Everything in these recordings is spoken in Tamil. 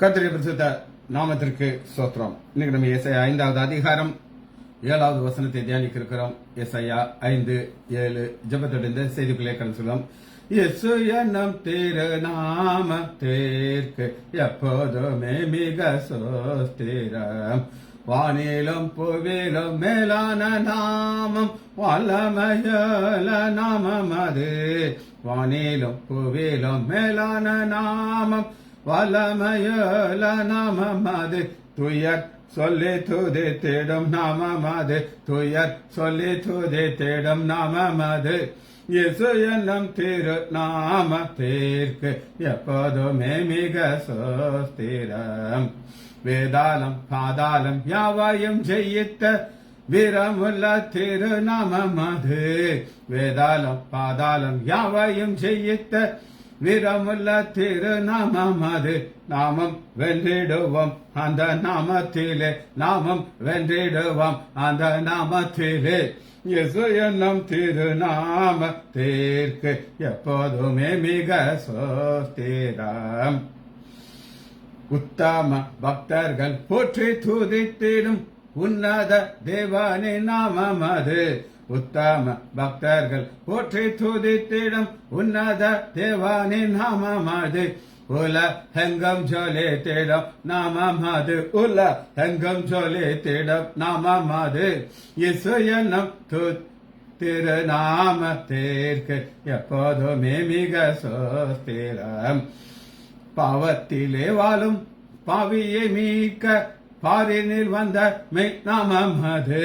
கர்த்தருடைய பரிசுத்த நாமத்திற்கு ஸ்தோத்திரம். இன்னைக்கு நம்ம ஏசாயா 5வது அதிகாரம் 7வது வசனத்தை தியானிக்க இருக்கிறோம். ஏசாயா 5:7 ஜெபத்தோட இந்த செய்திக்குள்ளே கடந்து சொல்லுவோம். இயேசு என்னும் திருநாமத்திற்கு எப்போதுமே மிக சோஸ்திரம். வானிலும் புவிலும் மேலான நாமம் வல்லமையுள்ள நாமம் அது. வானிலும் புவிலும் மேலான நாமம் வல்லமையுள்ள நாமம் அது. துயர் சொல்லி துதித்திடும் நாமம் அது. துயர் சொல்லி துதித்திடும் நாமம் அது. இயேசு என்னும் திரு நாமத்திற்கு எப்போதுமே மிக சோஸ்திரம். வேதாளம் பாதாளம் யாவையும் ஜெயித்த வீரமுள்ள திருநாமம் அது. வேதாளம் பாதாளம் யாவையும் ஜெயித்த வீரமுள்ள திருநாமம் அது. நாமம் வென்றிடுவோம் அந்த நாமத்திலே. நாமம் வென்றிடுவோம் அந்த நாமத்திலே. இயேசு என்னும் திருநாமத்திற்கு எப்போதுமே மிக சோஸ்திரம். உத்தம பக்தர்கள் போற்றி துதித்திடும் உன்னத தேவனின் நாமம் அது. உத்தம பக்தர்கள் போற்றி துதித்திடும் உன்னத தேவனின் நாமம் அது. உலகெங்கும் ஜொலித்திடும் நாமம் அது. உலகெங்கும் ஜொலித்திடும் நாமம் அது. இயேசு என்னும் திருநாமத்திற்கு எப்போதுமே மிக சோஸ்திரம். பாவத்திலே வாழும் பாவியை மீட்க பாரினில் வந்த மெய் நாமம் அது.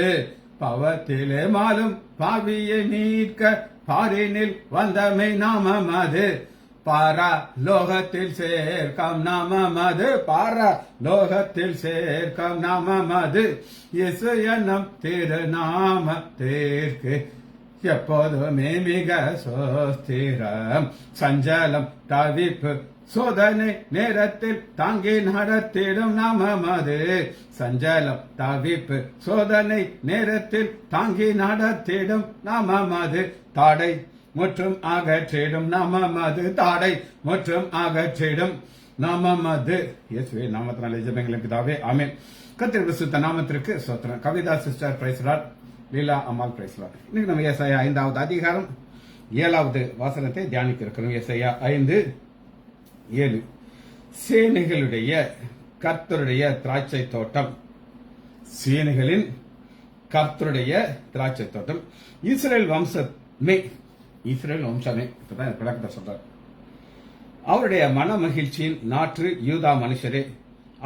பாவத்திலே வாழும் பாவியை மீட்க பாரினில் வந்த மெய் நாமம் அது. பாரா லோகத்தில் சேர்க்கம் நாமம் அது. பாரா லோகத்தில் சேர்க்கம் நாமம் அது. இயேசு என்னும் திருநாமத்திற்கு எப்போதுமே மிக சோஸ்திரம். சஞ்சலம் தவிப்பு சோதனை நேரத்தில் தாங்கி நடத்திடும் நாமம் அது. சஞ்சலம் தவிப்பு சோதனை நேரத்தில் தாங்கி நடத்திடும் நாமம் அது. தாடை முற்றும் அகற்றிடும் நாமம் அது. தாடை முற்றும் அகற்றிடும் நாமம் அது. இயேசுவே நாமத்தினாலே ஜெபங்களை பிதாவே ஆமென். கர்த்தருடைய பரிசுத்த நாமத்திற்கு ஸ்தோத்திரம். கவிதா சிஸ்டர் பிரைஸ் லார்ட், லீலா அம்மாள் பிரைஸ் லார்ட். இன்னைக்கு நம்ம ஏசாயா 5வது அதிகாரம் 7வது வசனத்தை தியானிக்க இருக்கிறோம். ஏசாயா 5:7 சேனைகளுடைய கர்த்தருடைய திராட்சை தோட்டம். சேனைகளின் கர்த்தருடைய திராட்சை தோட்டம். இஸ்ரேல் வம்சமே இப்பதான் விளக்கத்தை சொல்றார். அவருடைய மன மகிழ்ச்சியின் நாற்று யூதா மனுஷரே.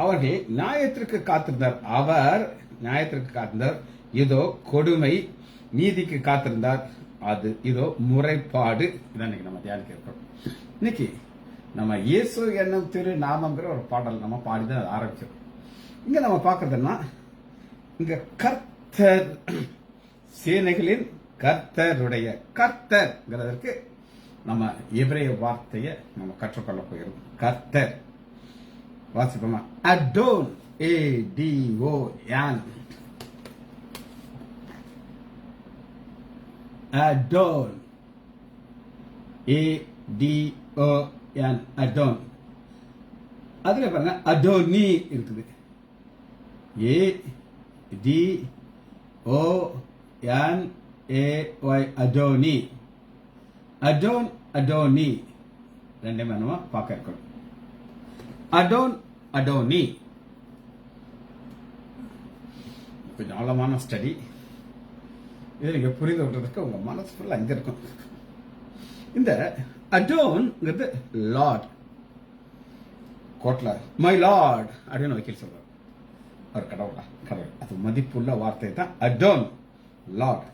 அவர்கள் நியாயத்திற்கு காத்திருந்தார். அவர் நியாயத்திற்கு காத்திருந்தார். இதோ கொடுமை நீதிக்கு காத்திருந்தார். அது இதோ முறைப்பாடு. இதான் இன்னைக்கு நம்ம தியானிக்க இருக்கிறோம். இன்னைக்கு நம்ம இயேசு என்னும் திரு நாமங்கிற ஒரு பாடல் நம்ம பாடிதான் ஆரம்பிச்சோம். இங்க நம்ம பாக்குறதுன்னா இங்க கர்த்தர், சேனைகளின் கர்த்தருடைய, கர்த்தர்ங்கிறதற்கு நம்ம எபிரேய வார்த்தையை நம்ம கற்றுக்கொள்ள போகிறோம். கர்த்தர் வாசிப்போமா? Adon, ADON, Adon, ADON, Adon. அதுல பாருங்க அடோனி இருக்குது. ADONAY, அடோனி. அடோன், அடோனி ரெண்டுமே நம்ம பார்க்க இருக்கோம். அடோன், அடோனி கொஞ்சம் ஆழமான ஸ்டடி. இதை நீங்க புரிந்து கொள்றதுக்கு உங்க மனசு ஃபுல்லா அங்க இருக்கும். இந்த அடோன்ங்கிறது லார்ட். கோட்ல மை லார்ட் அப்படின்னு வக்கீல் சொல்றாரு. ஒரு கடவுளா? கடவுள். அது மதிப்புள்ள வார்த்தை தான் அடோன். லார்ட்,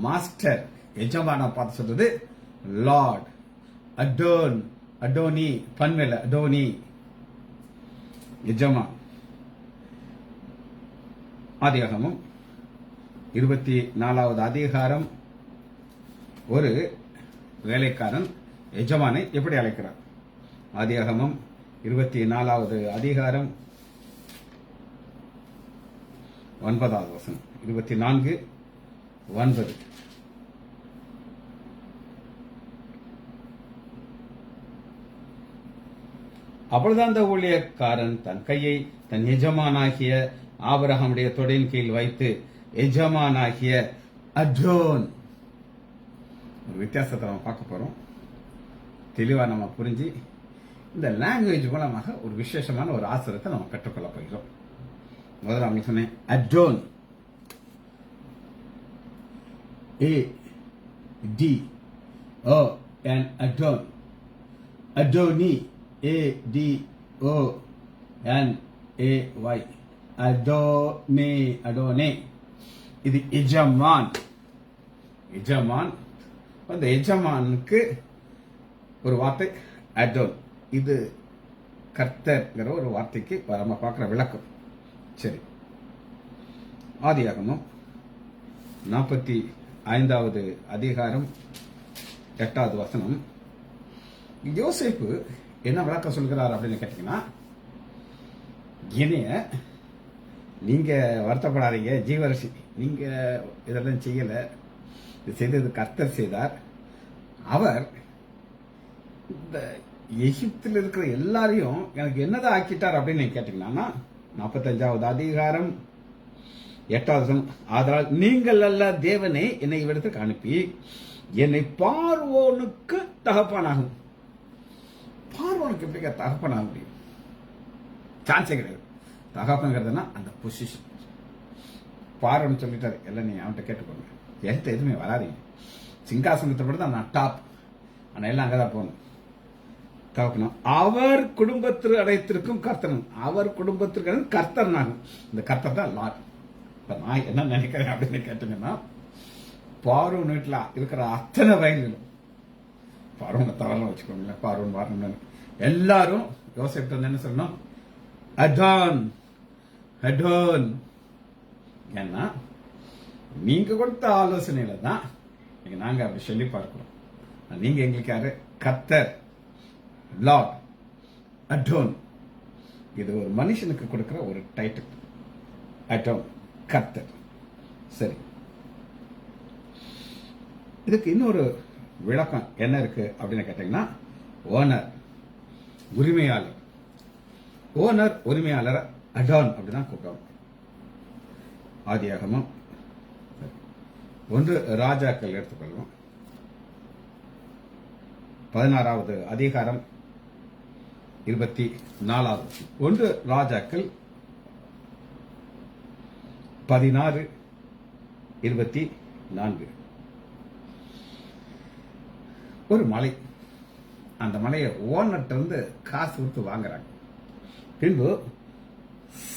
மாஸ்டர், எஜமான பார்த்து சொல்றது லார்ட். அடோன், அடோனி, பன்மேல அடோனி, எஜமான். ஆதியாகமம் 24வது அதிகாரம் ஒரு வேலைக்காரன் எஜமானை எப்படி அழைக்கிறார்? ஆதியாகமம் 24வது அதிகாரம் 9வது வசனம். 24:9. அப்பொழுது அந்த ஊழியக்காரன் தன் கையை தன் எஜமானாகிய ஆபிரகாமுடைய தொடையின் கீழ் வைத்து, எஜமானாகிய அடோன். ஒரு வித்தியாசத்தை நம்ம பார்க்க போறோம். தெளிவா நம்ம புரிஞ்சு இந்த லாங்குவேஜ் மூலமாக ஒரு விசேஷமான ஒரு ஆசிரியத்தை நம்ம கற்றுக்கொள்ள போகிறோம். முதல்ல அவங்க சொன்னேன் அடோன், A-D-O-N, அடோன். அடோனி, A-D-O-N-A-Y, அடோனே, அடோனே. இது எஜமான். எஜமான். அந்த எஜமானுக்கு ஒரு வார்த்தை அடோன். இது கர்த்தர்ங்கிற ஒரு வார்த்தைக்கு நம்ம பார்க்கிற விளக்கம். சரி, ஆதியாகமம் 45வது அதிகாரம் 8வது வசனம். யோசேப்பு என்ன விளக்கம் சொல்கிறார் அப்படின்னு கேட்டீங்கன்னா, இனிய நீங்க வருத்தப்படாதீங்க ஜீவரசி, நீங்க இதெல்லாம் செய்யல, இது செய்தது கர்த்தர் செய்தார். அவர் இந்த எகிப்தில் இருக்கிற எல்லாரையும் எனக்கு என்னதான் ஆக்கிட்டார் அப்படின்னு நீங்க கேட்டீங்கன்னா, 45வது அதிகாரம் 8வது வசனம். அதனால் நீங்கள் அல்ல தேவனை என்னை இவ்விடத்துக்கு அனுப்பி என்னை பார்வோனுக்கு தகப்பனாகும். பார்வோனுக்கு எப்படி தகப்பனாக முடியும்? சான்ஸே கிடையாது. தகப்பங்கிறதுனா அந்த பொசிஷன். பார்வன் சொல்லிட்டாரு, எல்லாம் நீ அவன்கிட்ட கேட்டுக்கோங்க, என்கிட்ட எதுவுமே வராதிங்க, சிங்காசனத்தை விட தான் நான் டாப், ஆனால் எல்லாம் அங்கதான் போகணும். தகப்பனும் அவர் குடும்பத்தில் அடைத்திருக்கும் கர்த்தனும், அவர் குடும்பத்திற்கு கர்த்தர் நாகும். இந்த கர்த்தர் தான் லார்ட். இப்ப நான் என்ன நினைக்கிறேன் அப்படின்னு கேட்டீங்கன்னா, பார்வன் வீட்டில் இருக்கிற அத்தனை வயல்களும், பார்வனை தவறலாம் வச்சுக்கோங்களேன், பார்வன் வரணும் எல்லாரும் யோசிப்பு என்ன சொல்லணும், அடோன் அடோன். ஏன்னா நீங்க கொடுத்த ஆலோசனையில தான் நாங்க அப்படி சொல்லி பார்க்கிறோம். நீங்க எங்களுக்கு யாரு? கர்த்தர், லார்ட், அடோன். இது ஒரு மனுஷனுக்கு கொடுக்கிற ஒரு டைட்டில், அடோன், கர்த்தர். சரி, இதுக்கு இன்னொரு விளக்கம் என்ன இருக்கு அப்படின்னு கேட்டீங்கன்னா, ஓனர், உரிமையாளர். ஓனர், உரிமையாளர் அடோன் அப்படிதான் கூப்பிடுவாங்க. ஆதியாகமம் 1 ராஜாக்கள் எடுத்துக்கொள்வோம், 16வது அதிகாரம் 24வது. 1 ராஜாக்கள் 16:24. ஒரு மலை, அந்த மலையை ஓனர்ட்ட இருந்து காசு கொடுத்து வாங்குறாங்க. பின்பு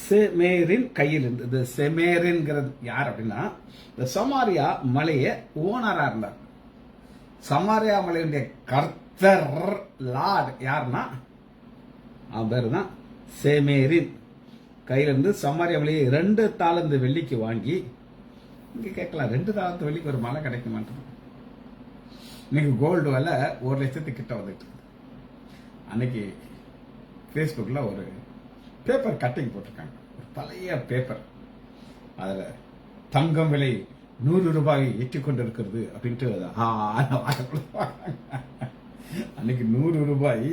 செமேரின் கையில் இருந்து, இது செமேரின்ங்கிறது யார் அப்படின்னா, இந்த சமாரியா மலைய ஓனரா இருந்தார். சமாரியா மலையுடைய கர்த்தர், லார்ட் யாருன்னா அவன் பேரு தான் செமேரின். கையிலிருந்து சமாரியா மலையை 2 தாலந்து வெள்ளிக்கு வாங்கி, இங்க கேட்கலாம் 2 தாலந்து வெள்ளிக்கு ஒரு மலை கிடைக்க மாட்டேன். இன்னைக்கு கோல்டு விலை 1 லட்சத்துக்கு கிட்ட வந்துட்டு. அன்னைக்கு பேஸ்புக்ல ஒரு பேப்பர் கட்டிங் போட்டிருக்காங்க, ஒரு பழைய பேப்பர். அதுல தங்கம் விலை 100 ரூபாய் எட்டிக் கொண்டிருக்கிறது அப்படின்ட்டு அன்னைக்கு 100 ரூபாய்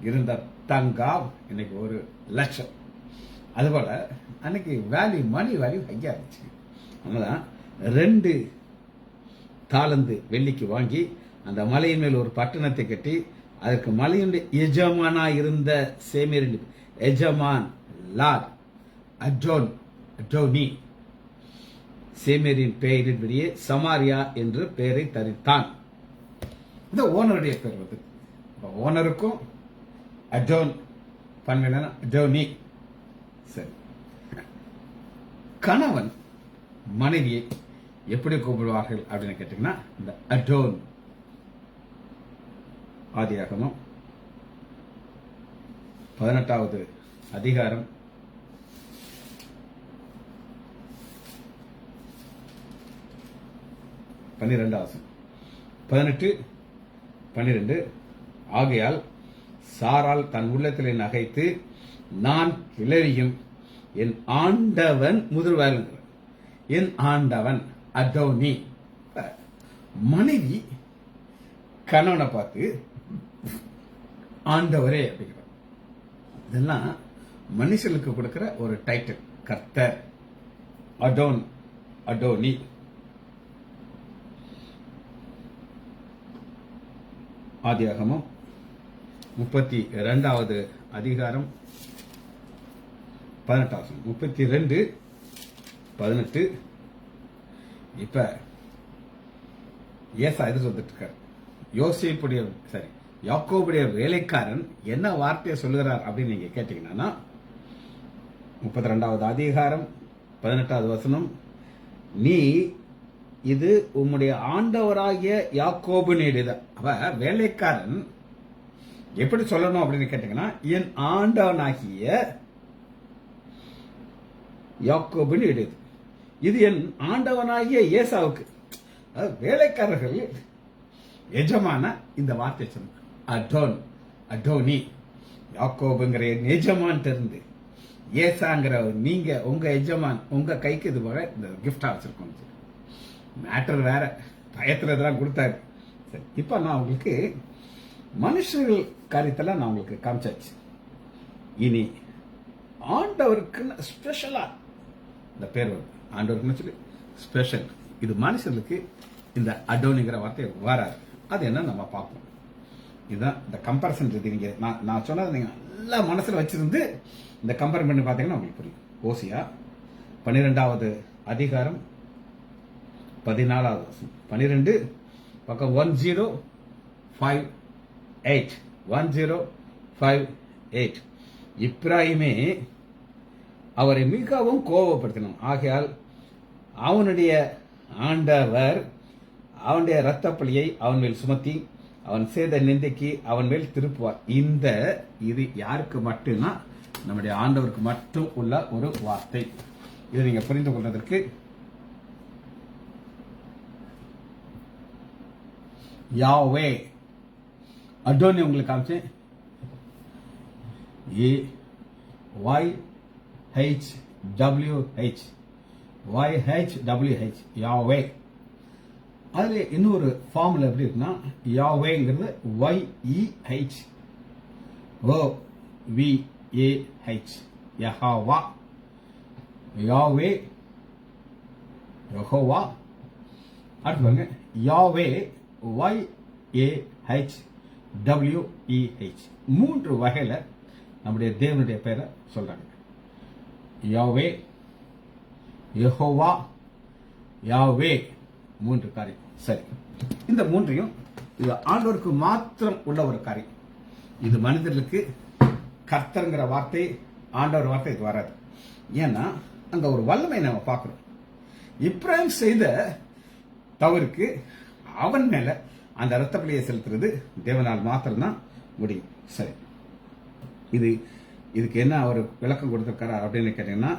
இருந்த தங்கம் இன்னைக்கு 1 லட்சம். அதுபோல அன்னைக்கு வேல்யூ, மணி வேல்யூ ஹையா இருந்துச்சு. அதனால 2 தாலந்து வெள்ளிக்கு வாங்கி அந்த மலையின் மேல் ஒரு பட்டணத்தை கட்டி, அதற்கு மலையுடைய எஜமானா இருந்த சேமேரின் எஜமான், லார்ட், அடோன், அடோனி. சேமேரின் பெயரின்படியே சமாரியா என்று பெயரை தரித்தான். இந்த ஓனருடைய பெயர் வந்து ஓனருக்கும் அடோன் பண்ண அடோனி. சரி, கணவன் மனைவியை எப்படி கூப்பிடுவார்கள் அப்படின்னு கேட்டீங்கன்னா, இந்த அடோன். ஆதியாகமம் 18வது அதிகாரம் 12 18-12. ஆகையால் சாரால் தன் உள்ளத்திலே நகைத்து, நான் கிளறியும் என் ஆண்டவன் முதிர்வார், என் ஆண்டவன் அடோனி. மனைவி கணவனை பார்த்து ஆண்டவரே அப்படிங்கிறார். இதெல்லாம் மனுஷனுக்கு கொடுக்கிற ஒரு டைட்டில். கர்த்தர், அடோன், அடோனி. ஆதியாகமம் 32வது அதிகாரம் 18 32:18. இப்ப ஏசா எதிர்த்து வந்துட்டு இருக்காரு. யோசேப்புடைய யாக்கோபுடைய வேலைக்காரன் என்ன வார்த்தையை சொல்லுகிறார் அப்படின்னு நீங்க கேட்டீங்கன்னா 32வது அதிகாரம் 18வது வசனம், நீ இது உம்முடைய ஆண்டவராகிய யாக்கோபுடையது. அவ வேலைக்காரன் எப்படி சொல்லணும் அப்படின்னு கேட்டீங்கன்னா, என் ஆண்டவனாகிய யாக்கோபுடையது. இது என் ஆண்டவனாகிய ஏசாவுக்கு. வேலைக்காரர்கள் எஜமான இந்த வார்த்தை சொன்ன அடோன், அடோனி. யாக்கோபுங்கிற எஜமான் இருந்து ஏசாங்கிற நீங்க உங்க எஜமான் உங்க கைக்கு இது போல இந்த கிஃப்டா வச்சிருக்கோம். மேட்டர் வேற, பயத்துல இதெல்லாம் கொடுத்தாரு. சரி, இப்ப நான் உங்களுக்கு மனுஷர்கள் காரியத்தெல்லாம் நான் உங்களுக்கு காமிச்சாச்சு. இனி ஆண்டவருக்குன்னு ஸ்பெஷலா இந்த பேர் வரும். ஆண்டவருக்குன்னு சொல்லி ஸ்பெஷல். இது மனுஷர்களுக்கு இந்த அடோனிங்கிற வார்த்தை வராது. அது என்ன நம்ம பார்ப்போம். இதுதான் இந்த கம்பேரிசன். நீங்க நான் சொன்னது நீங்க நல்லா மனசுல வச்சிருந்து இந்த கம்பேர் பண்ணி பார்த்தீங்கன்னா உங்களுக்கு புரியும். ஓசியா 12வது அதிகாரம் 14வது வசனம். 12 பக்கம் 1058. 1058. இப்ராஹிமே அவரை மிகவும் கோபப்படுத்தினான். ஆகையால் அவனுடைய ஆண்டவர் அவனுடைய இரத்த பழியை அவன் மேல் சுமத்தி அவன் செய்த நிந்தைக்கு அவன் மேல் திருப்புவார். இது யாருக்கு மட்டும்னா நம்முடைய ஆண்டவருக்கு மட்டும் உள்ள ஒரு வார்த்தை. இதை நீங்க புரிந்து கொள்வதற்கு யாவே அடோனி உங்களுக்கு காமிச்சேன். YHWH யாவே. அதுல இன்னொரு ஃபார்முலா எப்படி இருக்குன்னா, யாவேங்கிறது YEHOVAH யஹோவா. யாவே யஹோவா. அடுத்து பாருங்க, யாவே YAHWEH. 3 வகையில நம்முடைய தேவனுடைய பெயரை சொல்றாங்க. யாவே, யெகோவா, யாவே. 3 காரியம். சரி, இந்த 3ஐயும் இது ஆண்டவருக்கு மாத்திரம் உள்ள ஒரு காரியம். இது மனிதர்களுக்கு கர்த்தர்ங்கிற வார்த்தை, ஆண்டவர் வார்த்தை இது வராது. ஏன்னா அங்க ஒரு வல்லமை நம்ம பார்க்கிறோம். இப்ராஹிம் செய்த தவறுக்கு அவன் மேல அந்த இரத்த பழியை செலுத்துறது தேவனால் மாத்திரம்தான் முடியும். சரி, இதுக்கு என்ன அவர் விளக்கம் கொடுத்திருக்காரு அப்படின்னு கேட்டீங்கன்னா,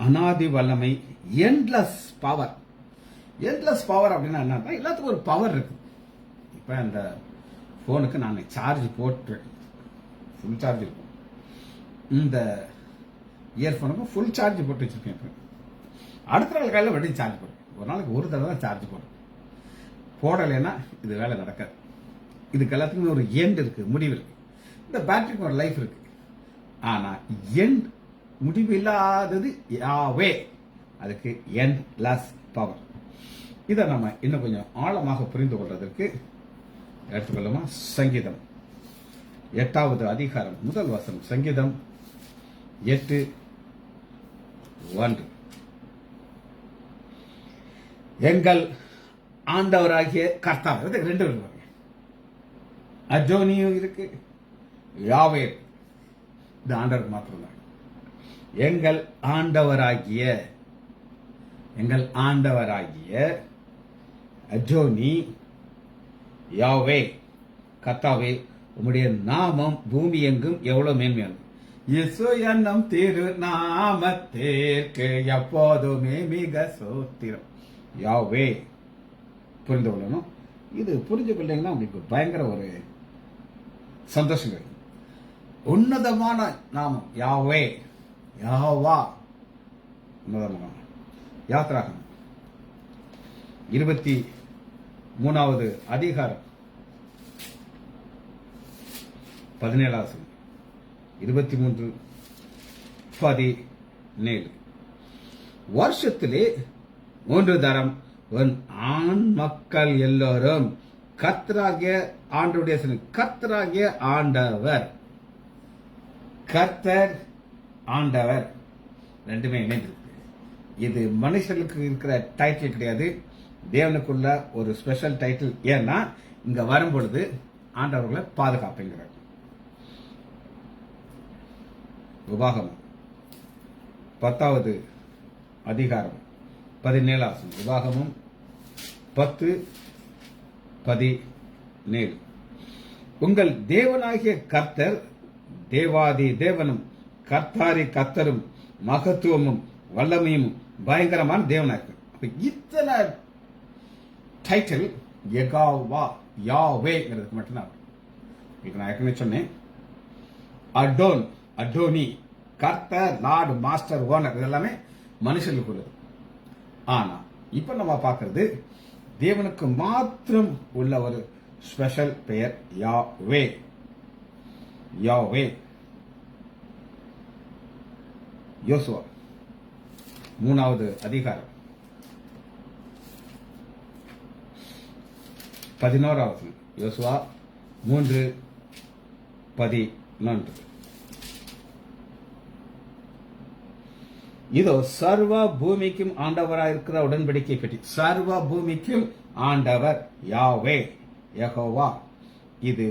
அனாதி வல்லமை, எண்ட்லெஸ் பவர். எண்ட்லெஸ் பவர் அப்படின்னா என்ன? எல்லாத்துக்கும் ஒரு பவர் இருக்கு. இப்ப அந்த போனுக்கு நான் சார்ஜ் போட்டு ஃபுல் சார்ஜ் இருக்கும். இந்த இயர்போனுக்கும் ஃபுல் சார்ஜ் போட்டு வச்சிருக்கேன். அடுத்த நாள் காலையில் வெடியும் சார்ஜ் போடுறேன். ஒரு நாளைக்கு ஒரு தடவை தான் சார்ஜ் போடுறேன். போடலைன்னா இது வேலை நடக்காது. இதுக்கு எல்லாத்துக்குமே ஒரு எண்ட் இருக்கு, முடிவு இருக்கு. இந்த பேட்டரிக்கு ஒரு லைஃப் இருக்கு. ஆனா எண்ட், முடிவு இல்லாதது யாவே. அதுக்கு எண்ட்லெஸ் பவர். இதை நம்ம இன்னும் கொஞ்சம் ஆழமாக புரிந்து கொள்வதற்கு எடுத்துக்கொள்ளுமா? சங்கீதம் 8வது அதிகாரம் 1 வசனம். சங்கீதம் 8:1. எங்கள் ஆண்டவராகிய கர்த்தர். 2 வருவாங்க. அடோனியும் இருக்கு, யாவே. இது ஆண்டவருக்கு மாத்திரம். எங்கள் ஆண்டவராகிய அடோனி, யாவே, கர்த்தாவே, உம்முடைய நாமம் பூமி எங்கும் எவ்வளவு மேன்மையானது. இயேசு என்னும் திரு நாமத்திற்கு எப்போதுமே மிக சோத்திரம். யாவே புரிந்து கொள்ளணும். இது புரிஞ்சு கொள்ளீங்கன்னா உங்களுக்கு பயங்கர ஒரு சந்தோஷம் கிடைக்கும். உன்னதமான நாமம் யாவே, யெகோவா. உன்னதமான யாத்ராகம் 23வது அதிகாரம் 17வது. 23:17 வருஷத்திலே 3 தரம் உன் ஆண் மக்கள் எல்லோரும் கர்த்தராகிய ஆண்டவர் கர்த்தர் ஆண்டவர் ரெண்டுமே இணைந்திருக்கு. இது மனுஷர்களுக்கு இருக்கிற டைட்டில் கிடையாது, தேவனுக்குள்ள ஒரு ஸ்பெஷல் டைட்டில். ஏன்னா இங்க வரும்பொழுது ஆண்டவர்களை பாதுகாப்புங்கிறார். உபாகமம் 10வது அதிகாரம் 17 உபாகமம் 10:17 உங்கள் தேவனாகிய கர்த்தர் தேவாதி தேவனும் கர்த்தாரி கர்த்தரும் மகத்துவமும் வல்லமையும் பயங்கரமான தேவனாக. இத்தனை டைட்டில் யெகோவா யாவேங்கிறதுக்கு மட்டும்தான். நான் ஏற்கனவே சொன்னேன், அடோனி கர்த்தர் லார்டு மாஸ்டர் ஓனர் இதெல்லாமே மனுஷனுக்கு உள்ளது. ஆனா இப்ப நம்ம பார்க்கிறது தேவனுக்கு மாத்திரம் உள்ள ஒரு ஸ்பெஷல் பெயர் யாவே. யோசுவா 3வது அதிகாரம் 11 யோசுவா 3:11 இதோ சர்வ பூமிக்கும் ஆண்டவராயிருக்கிற உடன்படிக்கை பெட்டி. சர்வ பூமிக்கும் ஆண்டவர் யாவே யெகோவா. இது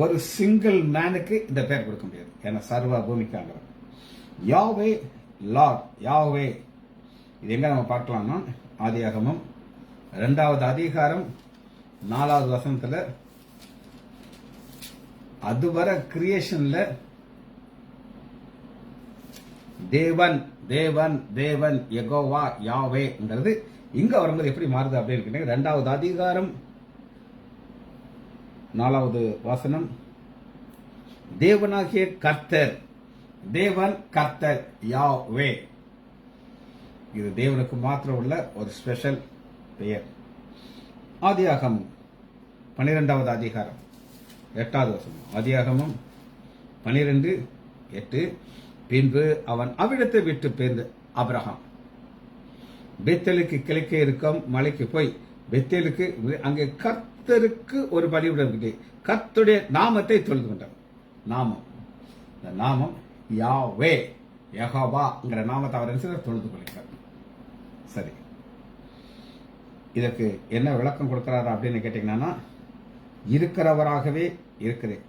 ஒரு சிங்கிள் மேனுக்கு இந்த பேர் கொடுக்க முடியாது, ஏன்னா சர்வ பூமிக்கு ஆண்டவர் யாவே லார்ட் யாவே. இது எங்க நம்ம பார்க்கலாம்னா ஆதியாகமம் 2வது அதிகாரம் 4வது வசனத்துல அதுவரை கிரியேஷன்ல தேவன் தேவன் தேவன் யெகோவா யாவேங்கிறது இங்க வரும்போது எப்படி மாறுது அப்படின்னு 2வது அதிகாரம் 4வது வசனம் தேவனாகிய கர்த்தர் தேவன் கர்த்தர் யாவே. இது தேவனுக்கு மாத்திரம் உள்ள ஒரு ஸ்பெஷல் பெயர். ஆதியாகமம் 12வது அதிகாரம் 8வது வசனம். ஆதியாகமம் 12:8 பின்பு அவன் அவ்விடத்தை விட்டு பேர்ந்து ஆபிரகாம் பெத்தேலுக்கு கிழக்கே இருக்கும் மலைக்கு போய் பெத்தேலுக்கு அங்கே கர்த்தருக்கு ஒரு பலிபீடம் இருக்கு, கர்த்தருடைய நாமத்தை தொழுது கொண்டான். நாமம், இந்த நாமம் யாவே யெகோவாங்கிற நாமத்தை அவர் தொழுது கொள்கிறார். சரி, இதற்கு என்ன விளக்கம் கொடுக்கிறாரா அப்படின்னு கேட்டீங்கன்னா, இருக்கிறவராகவே இருக்கிறேன்.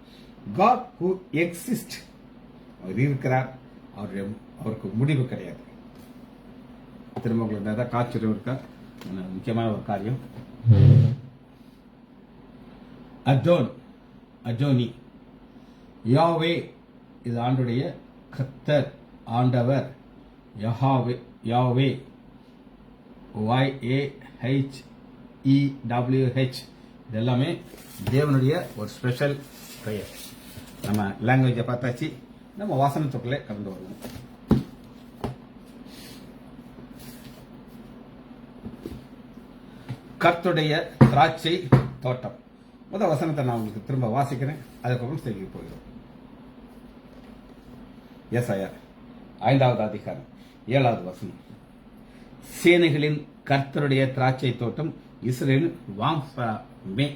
God who exists, அவர் இருக்கிறார், அவருக்கு முடிவு கிடையாது. திரும்ப உங்களுக்கு ஏதாவது காட்சியம் இருக்கா? முக்கியமான ஒரு காரியம், அடோனி யாவே இது ஆண்டுடைய கர்த்தர் ஆண்டவர். யாவே YAHEWH இதெல்லாமே தேவனுடைய ஒரு ஸ்பெஷல் பெயர். நம்ம லாங்குவேஜை பார்த்தாச்சு, நம்ம வாசனத்துக்குள்ளே கடந்து வருவோம். கர்த்தருடைய திராட்சை தோட்டம். முதல் வசனத்தை நான் உங்களுக்கு திரும்ப வாசிக்கிறேன், அதுக்கப்புறம் செய்தி போகிறோம். ஏசாயா 5வது அதிகாரம் 7வது வசனம். சேனைகளின் கர்த்தருடைய திராட்சை தோட்டம் இஸ்ரேலின் வாங்சாமே.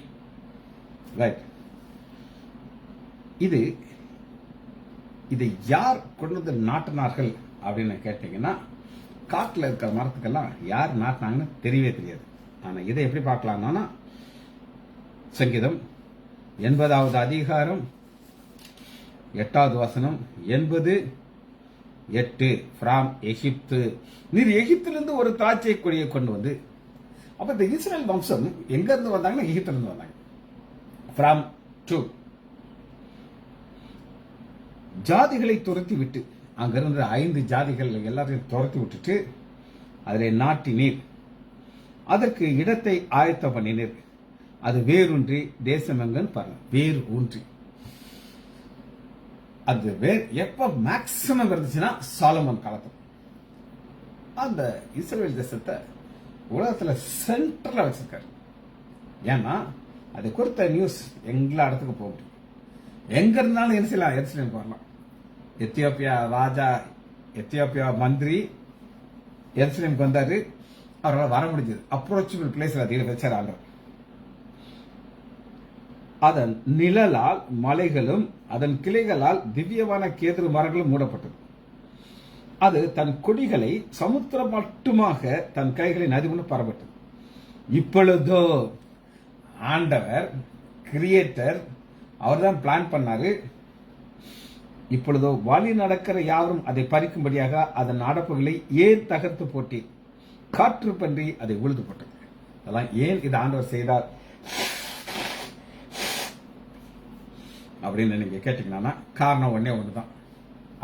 ரைட், இதை யார் கொண்டு வந்து நாட்டினார்கள் அப்படின்னு கேட்டீங்கன்னா, காட்டில் இருக்கிற மரத்துக்கெல்லாம் யார் நாட்டினாங்கன்னு தெரியவே தெரியாது. ஆனா இதை எப்படி பார்க்கலாம்னா, சங்கீதம் 80வது அதிகாரம் 8வது வசனம் 80:8 ஃப்ரம் எகிப்து, நீர் எகிப்திலிருந்து ஒரு திராட்சை கொடியை கொண்டு வந்து. அப்ப இந்த இஸ்ரேல் வம்சம் எங்க இருந்து வந்தாங்கன்னா எகிப்துல இருந்து வந்தாங்க. ஃப்ரம் டு ஜாதிகளை துரத்தி விட்டு, அங்க இருந்த 5 ஜாதிகள் எல்லாத்தையும் துரத்தி விட்டுட்டு அதிலே நாட்டினீர், அதற்கு இடத்தை ஆயத்தம் பண்ணினீர், அது வேரூன்றி தேசம் எங்கன்னு பாருங்க. வேர் ஊன்றி, அது வேர் எப்ப மேக்சிமம் இருந்துச்சுன்னா சாலமன் காலத்துல. அந்த இஸ்ரேல் தேசத்தை உலகத்துல சென்டர்ல வச்சிருக்காரு. ஏன்னா அது குறித்த நியூஸ் எல்லா இடத்துக்கும் போக முடியும். எங்க இருந்தாலும் என்ன செய்யலாம், எருசலேமுக்கு வரலாம். எத்தியோப்பியா மந்திரி எருசலேமுக்கு வந்தாரு, அவரால் வர முடிஞ்சது. அப்ரோச்சபிள் பிளேஸ்ல அதிக வச்சார் ஆண்டவர். அதன் நிழலால் மலைகளும் அதன் கிளைகளால் திவ்யமான கேதுரு மரங்களும் மூடப்பட்டது. அது தன் கொடிகளை சமுத்திரம் மட்டுமாக தன் கைகளை நதி கொண்டு பரப்பட்டது. இப்பொழுதோ ஆண்டவர் கிரியேட்டர், அவர் தான் பிளான் பண்ணாரு. இப்பொழுதோ வழி நடக்கிற யாரும் அதை பறிக்கும்படியாக அதன் அடப்புகளை ஏன் தகர்த்து போட்டி காற்று பன்றி அதை உழுது போட்டது. அதான் ஏன் இது ஆண்டவர் செய்தார் அப்படின்னு நீங்க கேட்டீங்கன்னா காரணம் ஒன்னே ஒண்ணுதான்,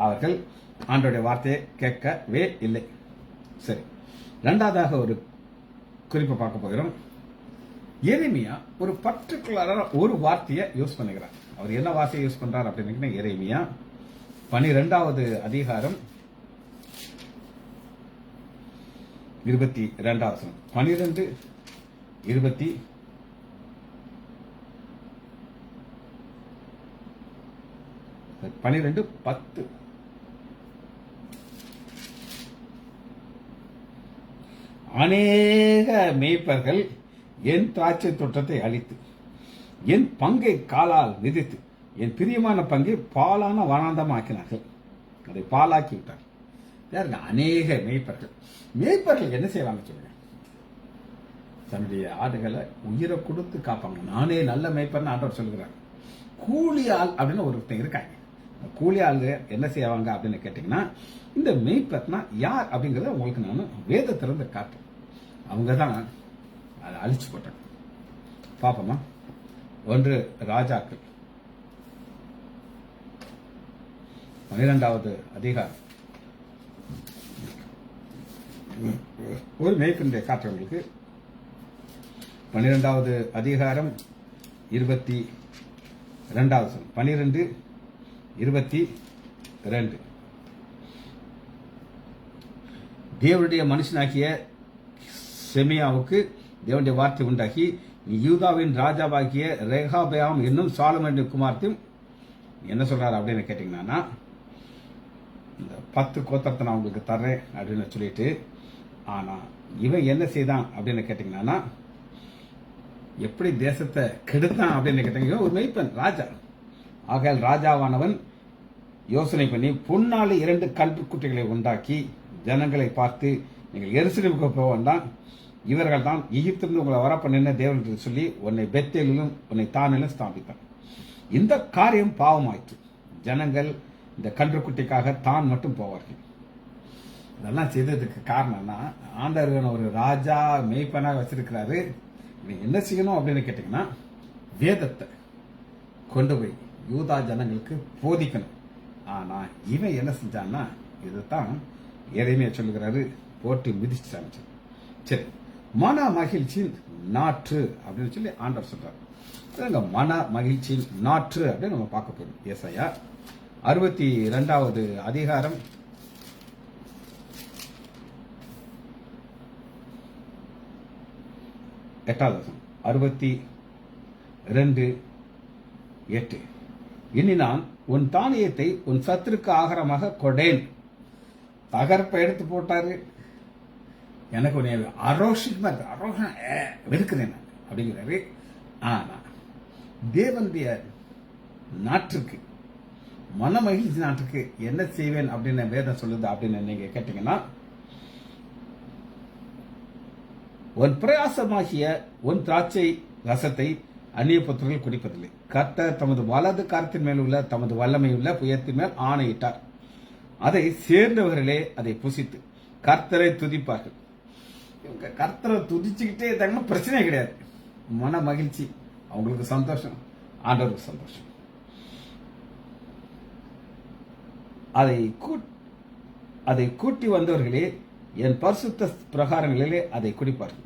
அவர்கள் ஆண்டவருடைய வார்த்தையை கேட்கவே இல்லை. சரி, இரண்டாவதாக ஒரு குறிப்பை பார்க்க போகிறோம். எரேமியா ஒரு பர்டிகுலரான ஒரு வார்த்தையை யூஸ் பண்ணுகிறார். அவர் என்ன வார்த்தையை யூஸ் பண்றார் அப்படின்னு எரேமியா 12வது அதிகாரம் 22வது வசனம். 12:20 12:10. அநேக மேய்ப்பர்கள் என் திராட்சை தோட்டத்தை அழித்து என் பங்கை காலால் மிதித்து என் பிரியமான பங்கை பாலான வனாந்தமாக்கினார்கள். அதை பாலாக்கி விட்டார். யாருங்க? அநேக மேய்ப்பர்கள் என்ன செய்வாங்க சொல்லுங்க? தன்னுடைய ஆடுகளை உயிரை கொடுத்து காப்பாங்க. நானே நல்ல மேய்ப்பர்னு ஆண்டவர் சொல்லுகிறார். கூலி ஆள் அப்படின்னு ஒருத்தர் இருக்காங்க. கூலி ஆள் என்ன செய்வாங்க அப்படின்னு கேட்டீங்கன்னா, இந்த மேய்ப்பர்னா யார் அப்படிங்கறத உங்களுக்கு நான் வேதத்திலிருந்து காட்டுறேன். அவங்க தான் அதை அழிச்சு போட்டாங்க. பாப்போமா? 1 ராஜாக்கள் 12வது அதிகாரம். ஒரு மேய்ப்பனுடைய காட்டுறவங்களுக்கு 12வது அதிகாரம் 22வது வசனம். 12:22. தேவனுடைய மனுஷனாகிய செமியாவுக்கு தேவனுடைய வார்த்தை உண்டாகி, நீ யூதாவின் ராஜாவாகிய ரெகாபெயாம் என்னும் சாலமோனின் குமாரத்தையும் என்ன சொல்றாரு அப்படின்னு கேட்டீங்கன்னா, இந்த 10 கோத்திரத்தை நான் உங்களுக்கு தர்றேன் அப்படின்னு சொல்லிட்டு, ஆனா இவன் என்ன செய்தான் அப்படின்னு கேட்டீங்கன்னா, எப்படி தேசத்தை கெடுத்தான் அப்படின்னு கேட்டீங்கன்னா, ஒரு மெய்ப்பன் ராஜா. ஆகையால் ராஜாவானவன் யோசனை பண்ணி பொன்னால 2 கன்றுக்குட்டிகளை உண்டாக்கி ஜனங்களை பார்த்து, நீங்கள் எருசலேமுக்கு போக வேண்டாம், இவர்கள் தான் எகிப்திலிருந்து உங்களை வரப்பண்ணின தேவன் என்று சொல்லி உன்னை பெத்தேலிலும் உன்னை தானிலும் ஸ்தாபித்தான். இந்த காரியம் பாவமாயிற்று. ஜனங்கள் இந்த கன்றுக்குட்டிக்காக தான் மட்டும் போவார்கள். இதெல்லாம் செய்ததுக்கு காரணம்னா, ஆண்டவன் ஒரு ராஜா மேய்ப்பனாக வச்சிருக்கிறாரு. என்ன செய்யணும் அப்படின்னு கேட்டீங்கன்னா, வேதத்தை கொண்டு போய் யூதா ஜனங்களுக்கு போதிக்கணும். ஆனா இவன் என்ன செஞ்சான்னா, இதுதான் எரேமியா சொல்லுகிறாரு, போட்டு மிதிச்சிட்டாங்க. சரி, மன மகிழ்ச்சியின் நாற்று அப்படின்னு சொல்லி ஆண்டவர் சொல்றாரு. மன மகிழ்ச்சியின் நாற்று அப்படின்னு நம்ம பார்க்க போறோம். ஏசாயா 62வது அதிகாரம் 8வது வசனம். 62:8. இனி நான் உன் தானியத்தை உன் சத்துருக்கு ஆகாரமாக கொடேன். தகர்ப்பை எடுத்து போட்டாரு. எனக்கு ஒரு அரோஷமா இருக்கு, அரோகம் வெறுக்கிறேன் அப்படிங்கிறாரு. ஆனா தேவனுடைய நாட்டுக்கு, மன மகிழ்ச்சி நாட்டுக்கு என்ன செய்வேன் அப்படின்னு வேதம் சொல்லுது அப்படின்னு நீங்க கேட்டீங்கன்னா, உன் பிரயாசமாகிய உன் திராட்சை ரசத்தை அந்நிய புத்திரர்கள் குடிப்பதில்லை. கர்த்தர் தமது வலது கரத்தின் மேல் உள்ள தமது வல்லமையுள்ள புயத்தின் மேல் ஆணையிட்டார். அதை சேர்ந்தவர்களே அதை புசித்து கர்த்தரை துதிப்பார்கள். இவங்க கர்த்தரை துதிச்சுக்கிட்டே இருந்தாங்கன்னா பிரச்சனை கிடையாது. மன மகிழ்ச்சி, அவங்களுக்கு சந்தோஷம், ஆண்டவருக்கு சந்தோஷம். அதை கூட்டி வந்தவர்களே என் பரிசுத்த பிரகாரங்களிலே அதை குடிப்பார்கள்.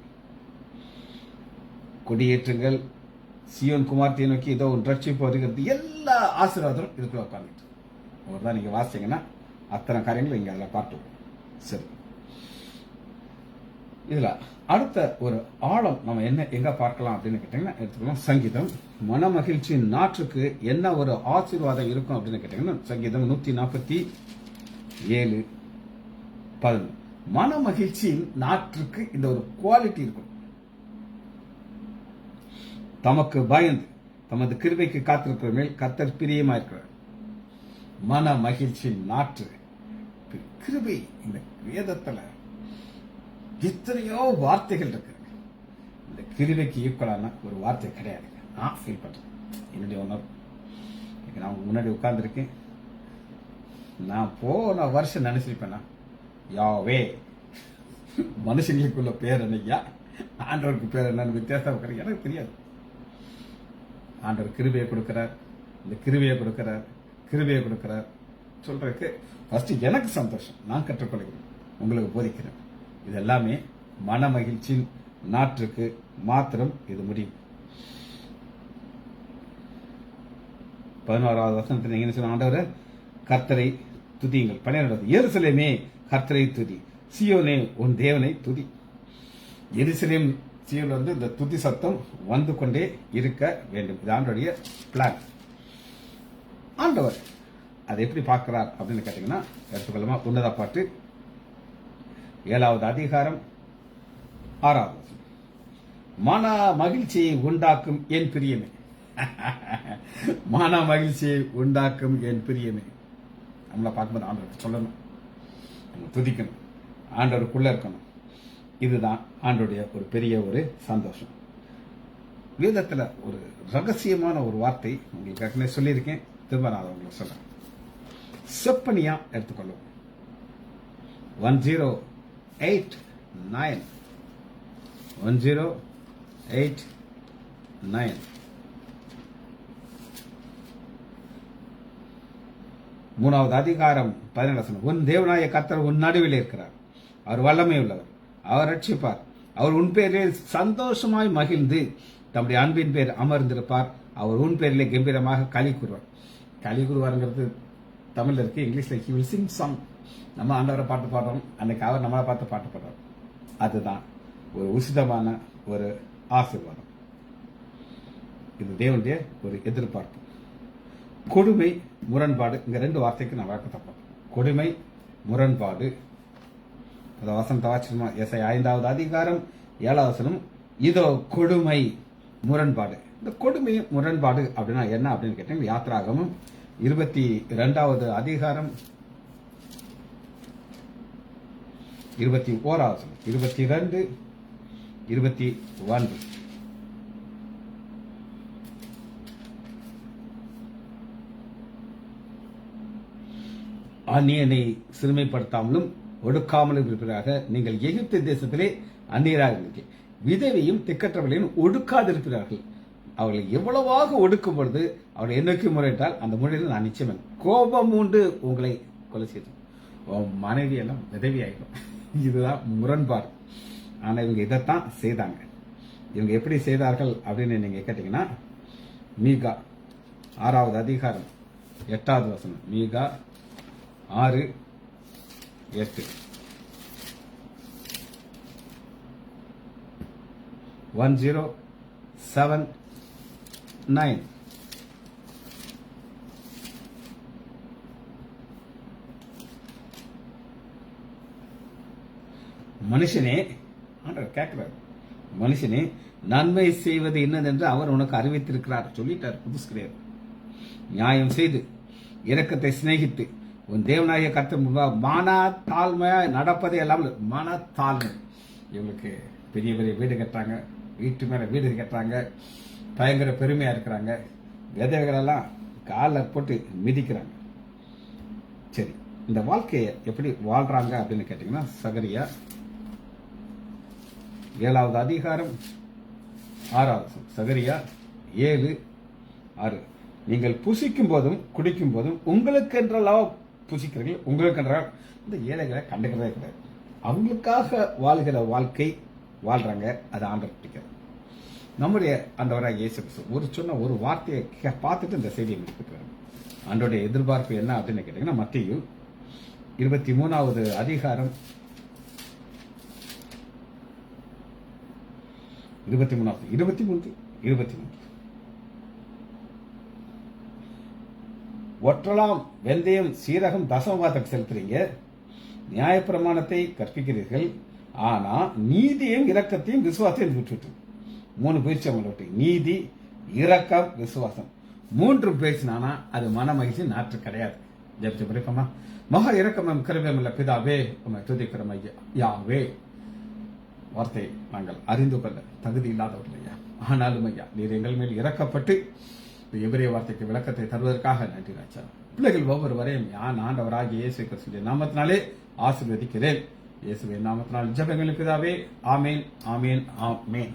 கொடியேற்றுங்கள், சியோன் குமார்த்தியை நோக்கி இதோ ஒன்று ரட்சிப்பு வருகிறது. எல்லா ஆசீர்வாதம் இதுக்குள்ள உட்காந்துட்டு ஒருதான் நீங்க வாசிச்சீங்கன்னா அத்தனை காரியங்களும் இங்க அதில் பார்த்துவோம். சரி, இதுல அடுத்த ஒரு ஆழம் நம்ம எங்க பார்க்கலாம் அப்படின்னு கேட்டீங்கன்னா எடுத்துக்கலாம். சங்கீதம் மன மகிழ்ச்சியின் நாற்றுக்கு என்ன ஒரு ஆசீர்வாதம் இருக்கும் அப்படின்னு கேட்டீங்கன்னா சங்கீதம் 147:11. மன மகிழ்ச்சியின் நாற்றுக்கு இந்த ஒரு குவாலிட்டி இருக்கும். தமக்கு பயந்து தமது கிருபைக்கு காத்திருக்கிற மேல் கர்த்தர் பிரியமா இருக்கிறார். மன மகிழ்ச்சியின் நாற்று கிருபை. இந்த வேதத்துல எத்தனையோ வார்த்தைகள் இருக்கு. இந்த கிருபைக்கு ஈக்குவலான ஒரு வார்த்தை கிடையாது. நான் ஃபீல் பண்றேன். என்னுடைய உணர்வு. நான் முன்னாடி உட்கார்ந்துருக்கேன். நான் போன வருஷம் நினைச்சிருப்பேன், யாவே மனுஷங்களுக்குள்ள பேர் என்னையா, ஆண்டவருக்கு பேர் என்னன்னு வித்தியாசம் எனக்கு தெரியாது. ஆண்டவர் கிருபையை கொடுக்கிறார், இந்த கிருபையை கொடுக்கிறார், கிருபையை கொடுக்கிறார் சொல்றதுக்கு ஃபர்ஸ்ட் எனக்கு சந்தோஷம். நான் கற்றுக்கொள்கிறேன், உங்களுக்கு போதிக்கிறேன். இது எல்லாமே மன மகிழ்ச்சியின் நாற்றுக்கு மாத்திரம் இது முடியும். 11வது வசனத்தில் நீங்க என்ன சொல்ல, ஆண்டவர் கர்த்தரை துதியுங்கள். 12வது எருசலேமே கர்த்தரை துதி, சியோனே உன் தேவனை துதி. எருசலேம் சியோன் இந்த துதி சத்தம் வந்து கொண்டே இருக்க வேண்டும். இது ஆண்டவருடைய பிளான். ஆண்டவர் அதை எப்படி பார்க்கிறார் அப்படின்னு கேட்டீங்கன்னா எடுத்துக்கொள்ளுமா. உன்னத பாட்டு 7வது அதிகாரம் 6வது. மன மகிழ்ச்சியை உண்டாக்கும் என் பிரியமே. மன மகிழ்ச்சியை உண்டாக்கும் என் பிரியமே. நம்மளை பார்க்கும்போது ஆண்டவருக்கு சொல்லணும், துதிக்கணும், ஆண்டவருக்குள்ள இருக்கணும். இதுதான் ஆண்டவருடைய ஒரு பெரிய ஒரு சந்தோஷம். வேதத்துல ஒரு ரகசியமான ஒரு வார்த்தை உங்களுக்கு ஏற்கனவே சொல்லியிருக்கேன், திரும்ப நான் உங்களுக்கு சொல்றேன். செப்பனியா எடுத்துக்கொள்ளும் 1089 1089 3வது அதிகாரம் 17. உன் தேவனாய கர்த்தர் உன் நடுவில் இருக்கிறார், அவர் வல்லமை உள்ளவர், அவர் ரட்சிப்பார், அவர் உன் பேரில் சந்தோஷமாய் மகிழ்ந்து தம்முடைய அன்பின் பேர் அமர்ந்திருப்பார், அவர் உன் பேரிலே கம்பீரமாக களி கூறுவார். களி கூறுவாருங்கிறது தமிழ்ல இருக்கு, இங்கிலீஷ்ல he will sing song. நம்ம ஆண்டவரை பாட்டு பாடுறோம், அன்னைக்கு அவர் நம்மளை பார்த்து பாட்டு பாடுறோம். அதுதான் ஒரு உசிதமான ஒரு ஆசீர்வாதம். இது தேவனுடைய ஒரு எதிர்பார்ப்பு. கொடுமை முரண்பாடு, இங்க 2 வார்த்தைக்கு நான் வழக்கத்தை பார்ப்போம். கொடுமை முரண்பாடு. வசனத்தை வாசிச்சுமா, எஸ்ஐ 5வது அதிகாரம் 7வது வசனம். இதோ கொடுமை முரண்பாடு. இந்த கொடுமை முரண்பாடு அப்படின்னா என்ன அப்படின்னு கேட்டீங்க. யாத்ராகமம் 22வது அதிகாரம் 21வது வசனம். 22, 21. அந்நியனை சிறுமைப்படுத்தாமலும் ஒடுக்காமலும் இருப்பதாக நீங்கள் எகிப்து தேசத்திலே அந்நியராக இருக்கீர்கள். விதவையும் திக்கற்றவர்களையும் ஒடுக்காதிருக்கிறார்கள். அவர்களை எவ்வளவாக ஒடுக்கும் பொழுது அவர்களை என்னைக்கு முறையிட்டால் அந்த முறையில் நான் நிச்சயம் கோபம் உண்டு உங்களை கொலை செய்தோம். மனைவி எல்லாம் விதவி ஆயிடும். இதுதான் முரண்பாடு. ஆனா இவங்க இதைத்தான் செய்தாங்க. இவங்க எப்படி செய்தார்கள் அப்படின்னு நீங்க கேட்டீங்கன்னா, மீகா 6வது அதிகாரம் 8வது வசனம். மீகா 6:8. 1079. மனுஷனே, ஆண்டவர் கேட்கிறார், மனுஷனே நன்மை செய்வது என்னதென்று அவர் உனக்கு அறிவித்திருக்கிறார். சொல்லிட்டார், புதுசு கிடையாது. நியாயம் செய்து இரக்கத்தை சிநேகித்து உன் தேவனாகிய கர்த்தர் மன தாழ்மையா நடப்பதே எல்லாம் மன தாழ்மை. இவங்களுக்கு பெரிய பெரிய வீடு கட்டுறாங்க, வீட்டு மேல வீடு கட்டுறாங்க, பயங்கர பெருமையா இருக்கிறாங்க, விதவைகள் எல்லாம் காலில் போட்டு மிதிக்கிறாங்க. சரி, இந்த வாழ்க்கையை எப்படி வாழ்றாங்க அப்படின்னு கேட்டீங்கன்னா, சகரியா 7வது அதிகாரம் 6வது. சகரியா 7:6. நீங்கள் புசிக்கும் போதும் குடிக்கும் போதும் உங்களுக்கு என்றெல்லாம் புசிக்கிறீர்கள், உங்களுக்கு என்றால் இந்த ஏழைகளை கண்டுக்கிறதே கிடையாது. அவங்களுக்காக வாழ்கிற வாழ்க்கை வாழ்றாங்க. அது ஆண்டவர் பிடிக்காது. நம்முடைய ஆண்டவராக இயேசு கிறிஸ்து சொன்ன ஒரு வார்த்தையை பார்த்துட்டு இந்த செய்தியை முடிக்கிறார். ஆண்டோடைய எதிர்பார்ப்பு என்ன அப்படின்னு கேட்டீங்கன்னா, மத்தேயு 23வது அதிகாரம் 23 ஒற்றலாம், வெந்தயம், சீரகம், தசமபாதம் செலுத்துறீங்க, நியாயப்பிரமாணத்தை கற்பிக்கிறீர்கள், ஆனா நீதியையும் இரக்கத்தையும் விசுவாசத்தையும் விட்டுட்டு 3 பேச்சு அவங்களோட நீதி, இரக்கம், விசுவாசம் 3 பேசினானா அது மன மகிழ்ச்சி நாற்று கிடையாது. ஜெபிச்சு படிப்போமா? மகா இரக்கமும் கிருபையுமுள்ள பிதாவே, உம்மை துதிக்கிறோம் ஐயா. யாவே, வார்த்தை நாங்கள் அறிந்து கொள்ள தகுதி இல்லாதவர்கள் ஐயா. ஆனாலும் ஐயா, நீர் எங்கள் மேல் இறக்கப்பட்டு எபிரேய வார்த்தைக்கு விளக்கத்தை தருவதற்காக நன்றி ராஜா. பிள்ளைகள் ஒவ்வொருவரையும் யான் ஆண்டவராகிய இயேசு கிறிஸ்துவின் நாமத்தினாலே ஆசீர்வதிக்கிறேன். இயேசுவின் நாமத்தினால் ஜெபங்கள் பிதாவே. ஆமேன், ஆமேன், ஆமேன்.